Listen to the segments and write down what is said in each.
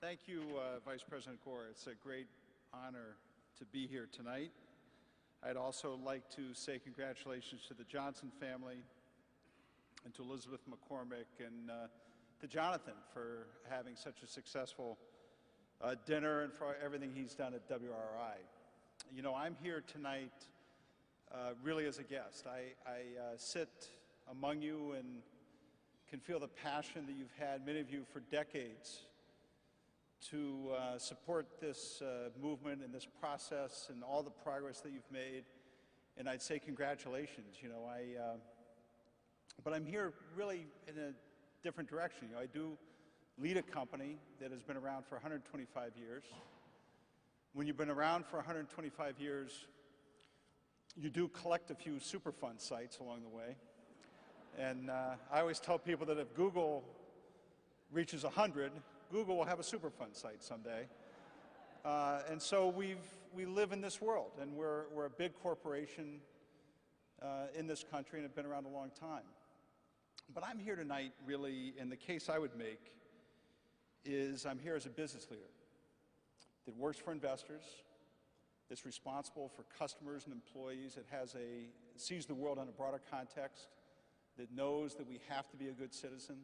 Thank you, Vice President Gore. It's a great honor to be here tonight. I'd also like to say congratulations to the Johnson family and to Elizabeth McCormick and to Jonathan for having such a successful dinner and for everything he's done at WRI. You know, I'm here tonight really as a guest. I sit among you and can feel the passion that you've had, many of you, for decades to support this movement and this process and all the progress that you've made. And I'd say congratulations. You know, but I'm here really in a different direction. You know, I do lead a company that has been around for 125 years. When you've been around for 125 years, you do collect a few Superfund sites along the way. And I always tell people that if Google reaches 100, Google will have a Superfund site someday. And so we live in this world, and we're a big corporation in this country and have been around a long time. But I'm here tonight really, and the case I would make is I'm here as a business leader that works for investors, that's responsible for customers and employees, that sees the world in a broader context, that knows that we have to be a good citizen,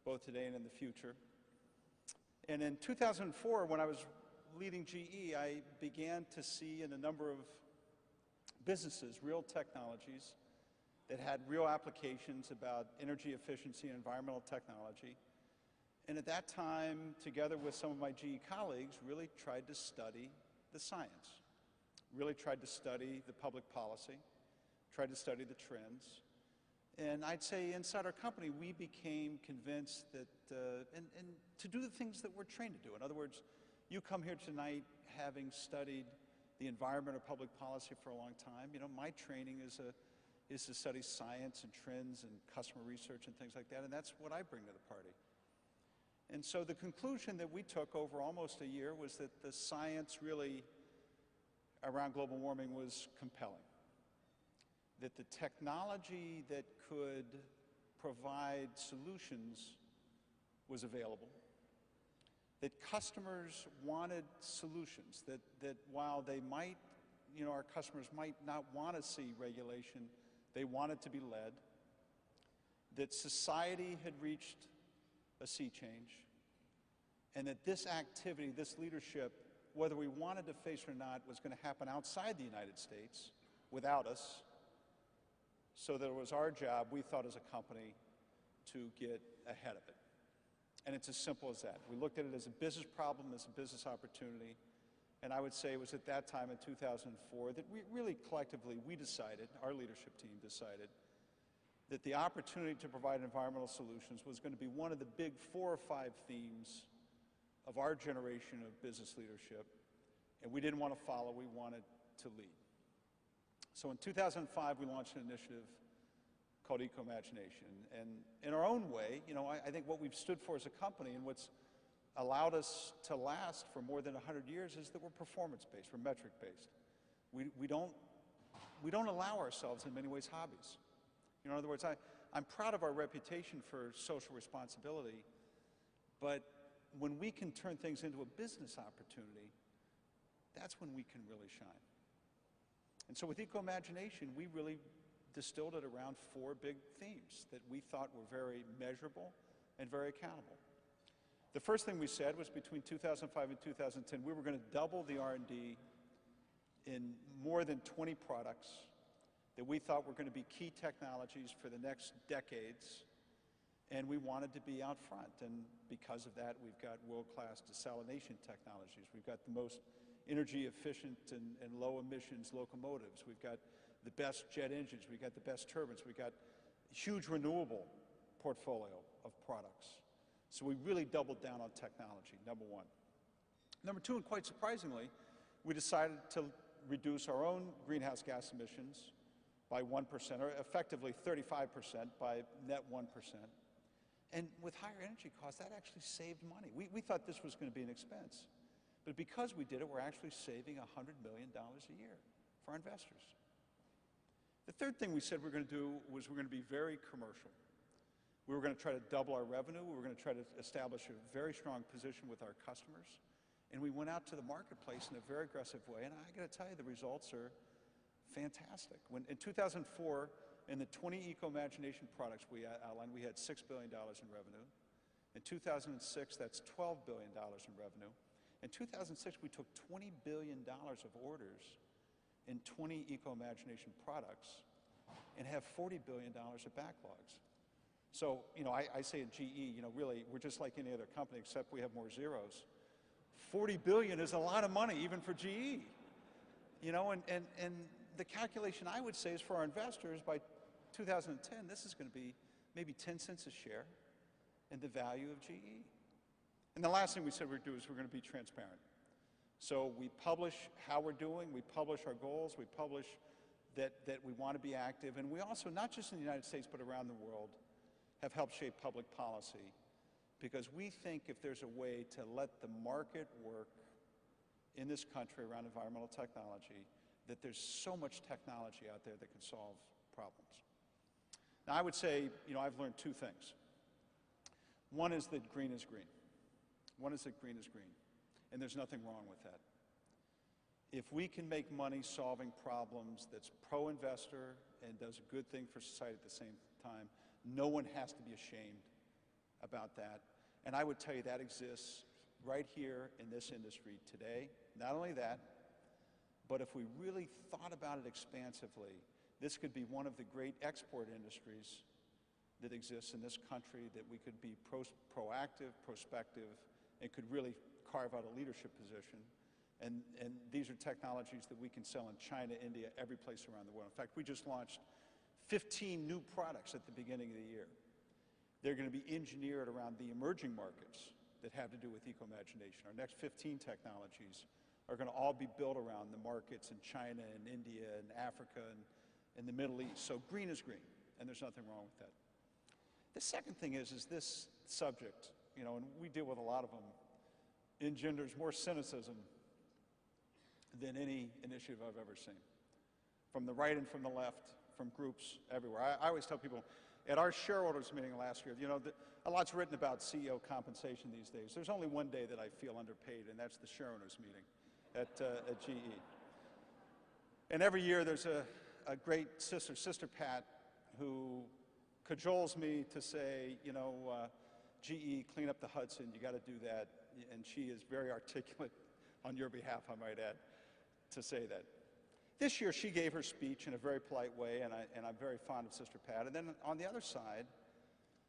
both today and in the future. And in 2004, when I was leading GE, I began to see in a number of businesses real technologies that had real applications about energy efficiency and environmental technology. And at that time, together with some of my GE colleagues, really tried to study the science, really tried to study the public policy, tried to study the trends. And I'd say inside our company, we became convinced that, and to do the things that we're trained to do. In other words, you come here tonight having studied the environment or public policy for a long time. You know, my training is to study science and trends and customer research and things like that, and that's what I bring to the party. And so the conclusion that we took over almost a year was that the science really around global warming was compelling. That the technology that could provide solutions was available, that customers wanted solutions, that while they might, you know, our customers might not want to see regulation, they wanted to be led, that society had reached a sea change, and that this activity, this leadership, whether we wanted to face it or not, was going to happen outside the United States without us. So that it was our job, we thought as a company, to get ahead of it. And it's as simple as that. We looked at it as a business problem, as a business opportunity, and I would say it was at that time in 2004 that we really collectively, we decided, our leadership team decided, that the opportunity to provide environmental solutions was going to be one of the big 4 or 5 themes of our generation of business leadership, and we didn't want to follow, we wanted to lead. So in 2005, we launched an initiative called Eco-Imagination. And in our own way, you know, I think what we've stood for as a company and what's allowed us to last for more than 100 years is that we're performance-based, we're metric-based. We don't allow ourselves in many ways hobbies. You know, in other words, I'm proud of our reputation for social responsibility, but when we can turn things into a business opportunity, that's when we can really shine. And so with Eco-Imagination, we really distilled it around 4 big themes that we thought were very measurable and very accountable. The first thing we said was between 2005 and 2010, we were going to double the R&D in more than 20 products that we thought were going to be key technologies for the next decades, and we wanted to be out front. And because of that, we've got world-class desalination technologies. We've got the most energy efficient and low emissions locomotives. We've got the best jet engines. We've got the best turbines. We've got a huge renewable portfolio of products. So we really doubled down on technology, number one. Number two, and quite surprisingly, we decided to reduce our own greenhouse gas emissions by 1%, or effectively 35% by net 1%. And with higher energy costs, that actually saved money. We thought this was going to be an expense. But because we did it, we're actually saving $100 million a year for our investors. The third thing we said we're going to do was we're going to be very commercial. We were going to try to double our revenue. We were going to try to establish a very strong position with our customers. And we went out to the marketplace in a very aggressive way. And I got to tell you, the results are fantastic. In 2004, in the 20 eco-imagination products we outlined, we had $6 billion in revenue. In 2006, that's $12 billion in revenue. In 2006, we took $20 billion of orders in 20 eco-imagination products and have $40 billion of backlogs. So, I say at GE, really, we're just like any other company except we have more zeros. 40 billion is a lot of money, even for GE. And the calculation I would say is for our investors, by 2010, this is going to be maybe 10 cents a share in the value of GE. And the last thing we said we'd do is we're going to be transparent. So we publish how we're doing, we publish our goals, we publish that we want to be active, and we also, not just in the United States, but around the world, have helped shape public policy, because we think if there's a way to let the market work in this country around environmental technology, that there's so much technology out there that can solve problems. Now, I would say, I've learned two things. One is that green is green. One is that green is green, and there's nothing wrong with that. If we can make money solving problems that's pro-investor and does a good thing for society at the same time, no one has to be ashamed about that. And I would tell you that exists right here in this industry today. Not only that, but if we really thought about it expansively, this could be one of the great export industries that exists in this country, that we could be proactive, prospective, and could really carve out a leadership position. And these are technologies that we can sell in China, India, every place around the world. In fact, we just launched 15 new products at the beginning of the year. They're going to be engineered around the emerging markets that have to do with eco-imagination. Our next 15 technologies are going to all be built around the markets in China and India and Africa and the Middle East. So green is green, and there's nothing wrong with that. The second thing is this subject, and we deal with a lot of them, engenders more cynicism than any initiative I've ever seen, from the right and from the left, from groups everywhere. I always tell people, at our shareholders meeting last year, a lot's written about CEO compensation these days. There's only one day that I feel underpaid, and that's the shareholders meeting at GE. And every year there's a great Sister Pat, who cajoles me to say, GE, clean up the Hudson, you got to do that. And she is very articulate on your behalf, I might add, to say that. This year she gave her speech in a very polite way, and I'm very fond of Sister Pat. And then on the other side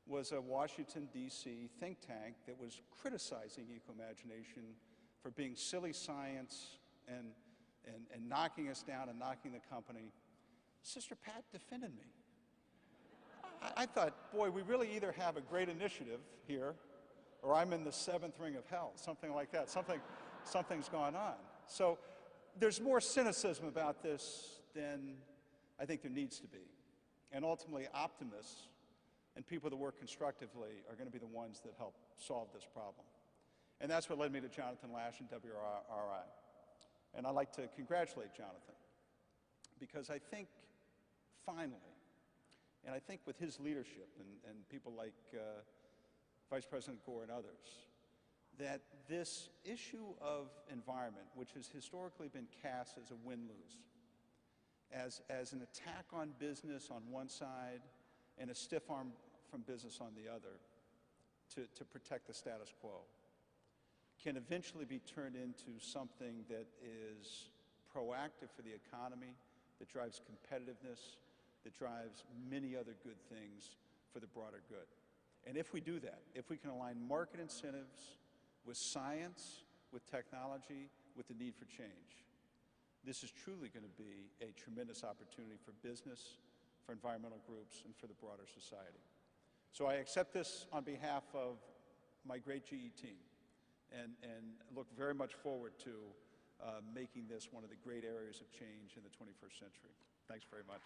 was a Washington, D.C. think tank that was criticizing eco-imagination for being silly science and knocking us down and knocking the company. Sister Pat defended me. I thought, boy, we really either have a great initiative here, or I'm in the seventh ring of hell, something like that. Something's gone on. So there's more cynicism about this than I think there needs to be. And ultimately, optimists and people that work constructively are going to be the ones that help solve this problem. And that's what led me to Jonathan Lash and WRI. And I'd like to congratulate Jonathan, because I think, finally, and I think with his leadership and people like Vice President Gore and others, that this issue of environment, which has historically been cast as a win-lose, as an attack on business on one side and a stiff arm from business on the other to protect the status quo, can eventually be turned into something that is proactive for the economy, that drives competitiveness, that drives many other good things for the broader good. And if we do that, if we can align market incentives with science, with technology, with the need for change, this is truly going to be a tremendous opportunity for business, for environmental groups, and for the broader society. So I accept this on behalf of my great GE team, and look very much forward to making this one of the great areas of change in the 21st century. Thanks very much.